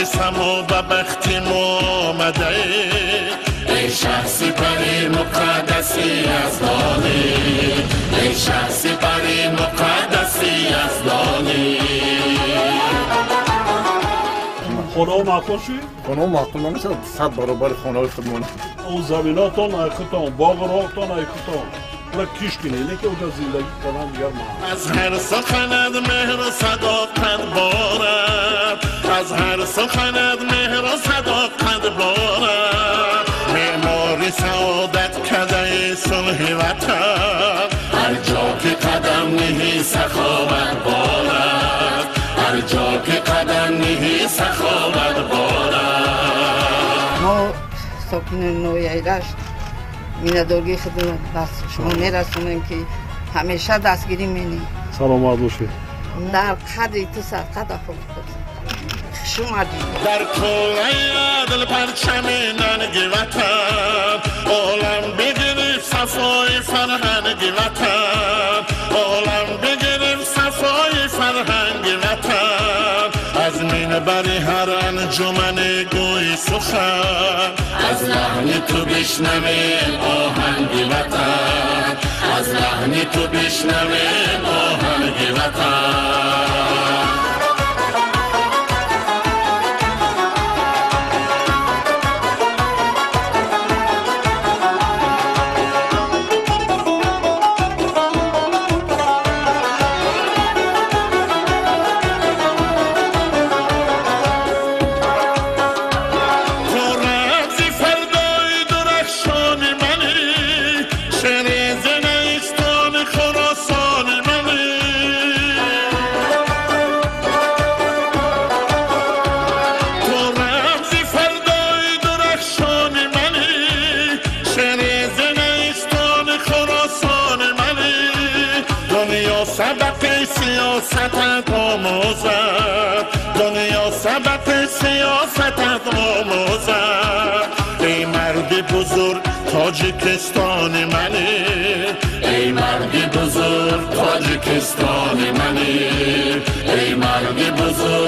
نرگسم و بختیم آمده ای شخصی پری مقدسی از دانی ای شخصی پری مقدسی از دانی خونه مخوشی؟ خونه مخوش نمیشه 100 برابر خونه خودمون اون زمیناتون ایختون باغ راهتون ایختون و کیش کنه اینه که اونجا زندگی کنن دیگر ما از هر سخنت مهر و صداقت بارد از هر سخنت مهر و صداقت بارد معماری سعادت کده صلح وطن هر جا که قدم نهی سخاوت بارد هر جا که قدم نهی سخاوت بارد ما ساکن نوی ایرش میندارگی خدمت بس شما میرسونیم که همیشه دستگیری مینیم سلامت باشی در قدری تو سر قدر خود شما در کوره عدل پرچم ننگ وطن عالم بگیریم صفای فرهنگ وطن عالم بگیریم صفای فرهنگ وطن از منبر هر انجمن گوی سخن از لحن تو بشنویم آهنگ وطن از لحن تو بشنویم آهنگ وطن سیاست آموزد دنیا سبب سیاست آموزد ای مرد بزرگ تاجیکستان منی ای مرد بزرگ تاجیکستان منی ای مرد بزرگ